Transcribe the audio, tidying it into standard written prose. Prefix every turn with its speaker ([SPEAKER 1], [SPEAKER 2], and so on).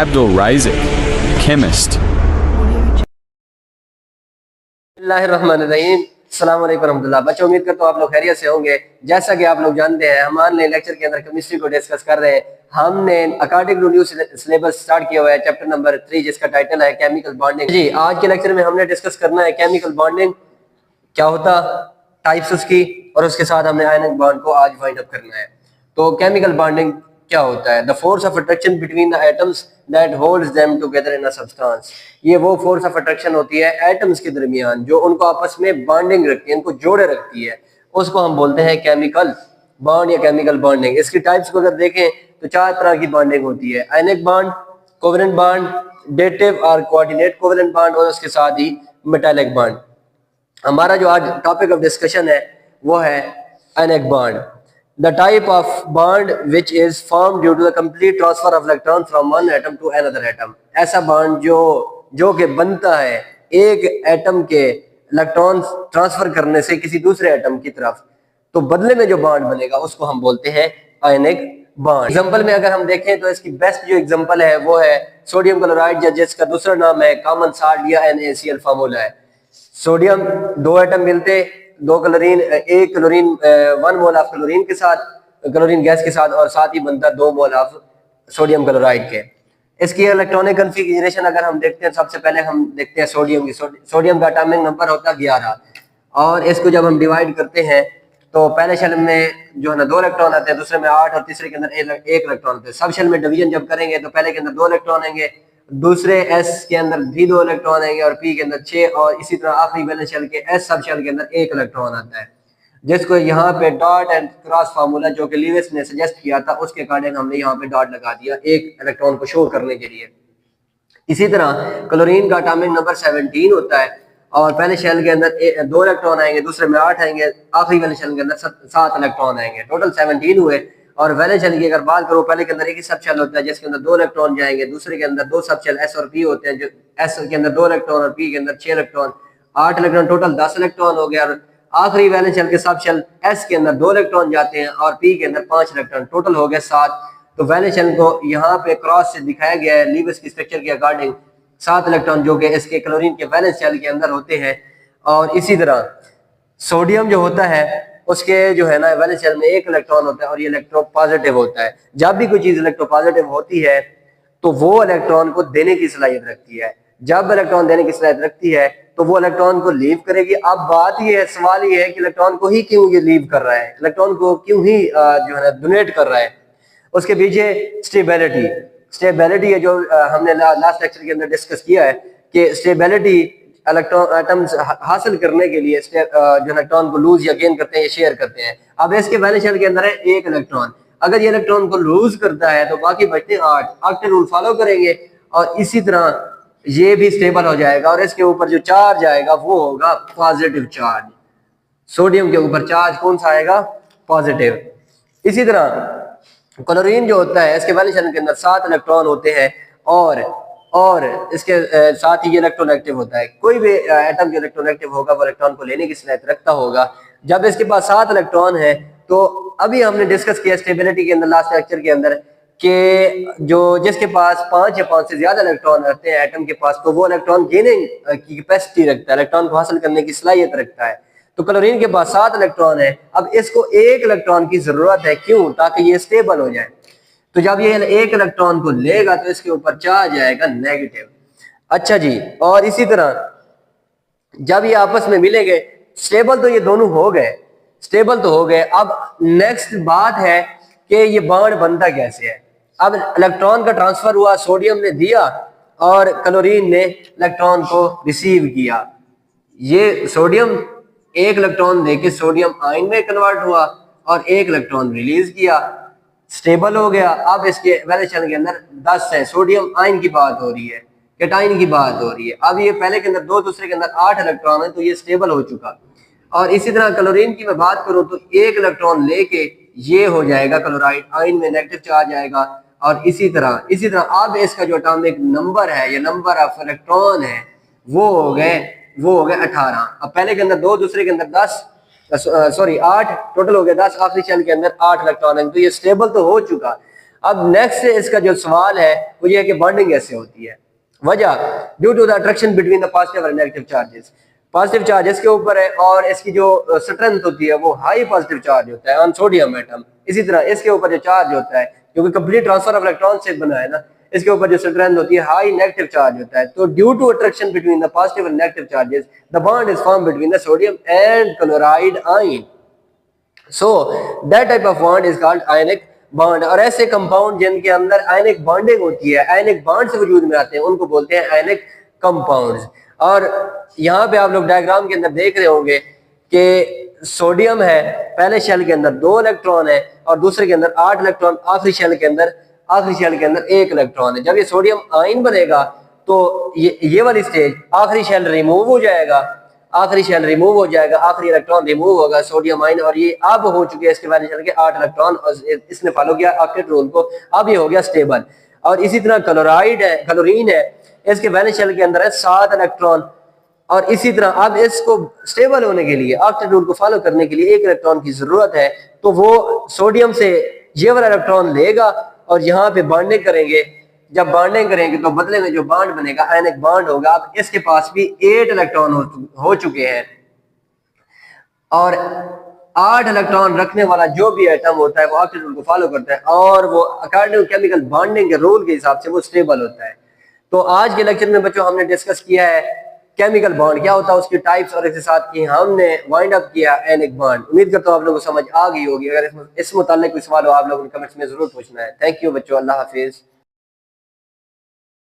[SPEAKER 1] Abdul Razik, chemist.
[SPEAKER 2] बिस्मिल्लाहिर्रहमानिर्रहीम। अस्सलाम वालेकुम रहमतुल्लाह। बच्चों, उम्मीद करता हूँ आप लोग खैरियत से होंगे। जैसा कि आप लोग जानते हैं, हम ऑनलाइन लेक्चर के अंदर केमिस्ट्री को डिस्कस कर रहे हैं। हमने according to new syllabus start किया हुआ है चैप्टर नंबर 3, जिसका टाइटल है केमिकल बॉन्डिंग। जी, आज के लेक्चर में हमने डिस्कस करना है केमिकल बॉन्डिंग क्या होता, टाइप्स उसकी, और उसके साथ हमने आयनिक बॉन्ड को आज फाइंड अप करना है। तो केमिकल बॉन्डिंग क्या होता है? The force of attraction between the atoms that holds them together in a substance. ये वो फोर्स ऑफ अट्रैक्शन होती है एटम्स के दरमियान जो उनको आपस में बॉन्डिंग रखती है, इनको जोड़े रखती है। उसको हम बोलते हैं केमिकल बॉन्ड या केमिकल बॉन्डिंग। इसकी टाइप्स को अगर देखें तो 4 तरह की बॉन्डिंग होती है: ionic bond, covalent bond, dative और कोऑर्डिनेट कोवेलेंट बॉन्ड, और उसके साथ ही मेटालिक बॉन्ड। हमारा जो आज टॉपिक ऑफ डिस्कशन है वो है ionic bond. The type of bond which is form due to the complete transfer of electron from one atom to another atom. ऐसा बॉन्ड जो कि बनता है एक एटम के इलेक्ट्रॉन ट्रांसफर करने से किसी दूसरे एटम की तरफ, तो बदले में जो बॉन्ड बनेगा उसको हम बोलते हैं आयनिक बॉन्ड। एग्जांपल में अगर हम देखें तो इसकी बेस्ट जो एग्जांपल है वो है सोडियम क्लोराइड, जिसका दूसरा नाम है कॉमन साल्ट या NaCl फार्मूला है। सोडियम 2 एटम मिलते, 2 क्लोरीन, एक क्लोरीन 1 मोल ऑफ क्लोरीन के साथ, क्लोरीन गैस के साथ, और साथ ही बनता 2 मोल ऑफ सोडियम क्लोराइड के। इसकी इलेक्ट्रॉनिक कन्फिगरेशन अगर हम देखते हैं, सबसे पहले हम देखते हैं सोडियम की। सोडियम का एटॉमिक नंबर होता है 11, और इसको जब हम डिवाइड करते हैं तो पहले शेल में जो है ना 2 इलेक्ट्रॉन आते हैं, दूसरे में 8 और तीसरे के अंदर 1 इलेक्ट्रॉन आते हैं। सब शेल में डिवीजन जब करेंगे तो पहले के अंदर 2 इलेक्ट्रॉन आएंगे, दूसरे एस के अंदर भी 2 इलेक्ट्रॉन आएंगे, और पी के अंदर 6, और इसी तरह आखिरी वैलेंस शेल के एस सब शेल के अंदर 1 इलेक्ट्रॉन आता है, जिसको यहाँ पे डॉट एंड क्रॉस फार्मूला जो कि लीविस ने सजेस्ट किया था उसके अकॉर्डिंग हमने यहाँ पे डॉट लगा दिया 1 इलेक्ट्रॉन को शो करने के लिए। इसी तरह क्लोरीन का एटॉमिक नंबर 17 होता है, और पहले शेल के अंदर 2 इलेक्ट्रॉन आएंगे, दूसरे में 8 आएंगे, आखिरी वाले शेल के अंदर 7 इलेक्ट्रॉन आएंगे, टोटल 17 हुए। और वैलेंस शेल की अगर बात करो, पहले के अंदर एक ही सब शेल होता है जिसके अंदर 2 इलेक्ट्रॉन जाएंगे, दूसरे के अंदर 2 सब शेल एस और पी होते हैं, जो एस के अंदर 2 इलेक्ट्रॉन और पी के अंदर 6 इलेक्ट्रॉन, 8 इलेक्ट्रॉन, टोटल 10 इलेक्ट्रॉन हो गया। और आखिरी वैलेंस शेल के सब शेल एस के अंदर 2 इलेक्ट्रॉन जाते हैं और पी के अंदर 5 इलेक्ट्रॉन, टोटल हो गया 7। तो वैलेंस शेल को यहाँ पे क्रॉस से दिखाया गया है लीविस की स्ट्रक्चर के अकॉर्डिंग, 7 इलेक्ट्रॉन जो कि इसके क्लोरीन के वैलेंस शेल के अंदर होते हैं। और इसी तरह सोडियम जो होता है उसके जो है ना वैलेंस शेल में 1 इलेक्ट्रॉन होता है, और ये इलेक्ट्रोपॉजिटिव होता है। जब भी कोई चीज इलेक्ट्रोपॉजिटिव होती है तो वो इलेक्ट्रॉन को देने की सलाहियत रखती है। जब इलेक्ट्रॉन देने की सलाहियत रखती है तो वो इलेक्ट्रॉन को लीव करेगी। अब बात ये है, सवाल ये है कि इलेक्ट्रॉन को ही क्यों ये लीव कर रहा है, इलेक्ट्रॉन को क्यों ही जो है ना डोनेट कर रहा है। उसके पीछे स्टेबिलिटी है, जो हमने लास्ट लेक्चर के अंदर डिस्कस किया है कि स्टेबिलिटी इलेक्ट्रॉन एटम्स हासिल करने के लिए जो इलेक्ट्रॉन को लूज या गेन करते हैं, शेयर करते हैं। अब इसके वैलेंस शेल के अंदर है 1 इलेक्ट्रॉन, अगर ये इलेक्ट्रॉन को लूज करता है तो बाकी बचते 8, ऑक्टेट रूल फॉलो करेंगे, और इसी तरह ये भी स्टेबल हो जाएगा, और इसके ऊपर जो चार्ज आएगा वो होगा पॉजिटिव चार्ज। सोडियम के ऊपर चार्ज कौन सा आएगा? पॉजिटिव। इसी तरह क्लोरीन जो होता है इसके वैलेंस शेल के अंदर 7 इलेक्ट्रॉन होते हैं, और इसके साथ ही ये इलेक्ट्रोनेगेटिव होता है। कोई भी एटम जो इलेक्ट्रोनेगेटिव होगा वो इलेक्ट्रॉन को लेने की सलाहियत रखता होगा। जब इसके पास 7 इलेक्ट्रॉन है तो अभी हमने डिस्कस किया स्टेबिलिटी के अंदर लास्ट लेक्चर के अंदर कि जो जिसके पास 5 या 5 से ज्यादा इलेक्ट्रॉन रहते हैं एटम के पास, तो वो इलेक्ट्रॉन गेनिंग की कैपेसिटी रखता है, इलेक्ट्रॉन को हासिल करने की सलाहियत रखता है। तो क्लोरीन के पास 7 इलेक्ट्रॉन है, अब इसको 1 इलेक्ट्रॉन की जरूरत है, क्यों? ताकि ये स्टेबल हो जाए। तो जब ये 1 इलेक्ट्रॉन को लेगा तो इसके ऊपर चार्ज आएगा नेगेटिव। अच्छा जी, और इसी तरह जब ये आपस में मिलेंगे, स्टेबल तो ये दोनों हो गए, स्टेबल तो हो गए। अब नेक्स्ट बात है कि ये बॉन्ड बनता कैसे है। अब इलेक्ट्रॉन का ट्रांसफर हुआ, सोडियम ने दिया और क्लोरीन ने इलेक्ट्रॉन को रिसीव किया। ये सोडियम 1 इलेक्ट्रॉन देके सोडियम आयन में कन्वर्ट हुआ और 1 इलेक्ट्रॉन रिलीज किया, स्टेबल हो गया। अब इसके वैलेंस शेल के अंदर 10 है, सोडियम आयन की बात हो रही है, कैटाइन की बात हो रही है। अब ये पहले के अंदर 2, दूसरे के अंदर 8 इलेक्ट्रॉन है, तो ये स्टेबल हो चुका। और इसी तरह क्लोरीन की मैं बात करूं तो 1 इलेक्ट्रॉन लेके ये हो जाएगा क्लोराइड, आयन में नेगेटिव चार्ज आएगा। और इसी तरह अब इसका जो एटॉमिक नंबर है, ये नंबर ऑफ इलेक्ट्रॉन है, वो हो गए 18। अब पहले के अंदर 2, दूसरे के अंदर 10, सॉरी 8, टोटल हो गया 10, आखिरी शेल के अंदर 8 इलेक्ट्रॉन है, तो ये स्टेबल तो हो चुका। अब नेक्स्ट इसका जो सवाल है वो ये है कि बॉन्डिंग कैसे होती है। वजह, due to the attraction between the positive और नेगेटिव चार्जेस। पॉजिटिव चार्ज इसके ऊपर है और इसकी जो स्ट्रेंथ होती है वो हाई पॉजिटिव चार्ज होता है ऑन सोडियम एटम। इसी तरह इसके ऊपर जो चार्ज होता है, क्योंकि कंप्लीट ट्रांसफर ऑफ इलेक्ट्रॉन से बना है ना, इसके ऊपर जो स्ट्रेंथ होती है हाई नेगेटिव चार्ज होता है। तो due to attraction between the positive and negative charges the bond is form between the sodium and chloride ion. So that type of bond is called ionic bond. और ऐसे compound जिनके अंदर ionic bonding होती है, ionic bond से वजूद में आते हैं, उनको बोलते हैं आयनिक कंपाउंड्स। और यहाँ पे आप लोग डायग्राम के अंदर देख रहे होंगे कि सोडियम है, पहले शेल के अंदर 2 इलेक्ट्रॉन है और दूसरे के अंदर 8 इलेक्ट्रॉन, आखिरी शेल के अंदर 1 इलेक्ट्रॉन है। जब ये सोडियम आयन बनेगा तो ये वाली स्टेज, आखिरी शेल रिमूव हो जाएगा, आखिरी इलेक्ट्रॉन रिमूव होगा सोडियम आयन, और ये अब हो चुके हैं इसके वैलेंस शेल के 8 इलेक्ट्रॉन और इसने फॉलो किया ऑक्टेट रूल को, अब ये हो गया स्टेबल। और इसी तरह क्लोरीन है, इसके वैलेंस शेल के अंदर है 7 इलेक्ट्रॉन, और इसी तरह अब इसको स्टेबल होने के लिए, ऑक्टेट रूल को फॉलो करने के लिए 1 इलेक्ट्रॉन की जरूरत है। तो वो सोडियम से ये वाला इलेक्ट्रॉन लेगा और यहाँ पे बॉन्डिंग करेंगे। जब बॉन्डिंग करेंगे तो बदले में जो बॉन्ड बनेगा आयनिक बॉन्ड होगा। अब इसके पास भी 8 इलेक्ट्रॉन हो चुके हैं, और 8 इलेक्ट्रॉन रखने वाला जो भी एटम होता है वो ऑक्टेट रूल को फॉलो करता है और वो अकॉर्डिंग केमिकल बॉन्डिंग के रूल के हिसाब से वो स्टेबल होता है। तो आज के लेक्चर में बच्चों हमने डिस्कस किया है केमिकल बॉन्ड क्या होता है, उसकी टाइप्स, और इसके साथ ही हमने वाइंड अप किया आयनिक बॉन्ड। उम्मीद करता हूँ आप लोगों को समझ आ गई होगी। अगर इस मुताल्लिक कोई सवाल हो आप लोगों ने कमेंट्स में जरूर पूछना है। थैंक यू बच्चों, अल्लाह हाफिज।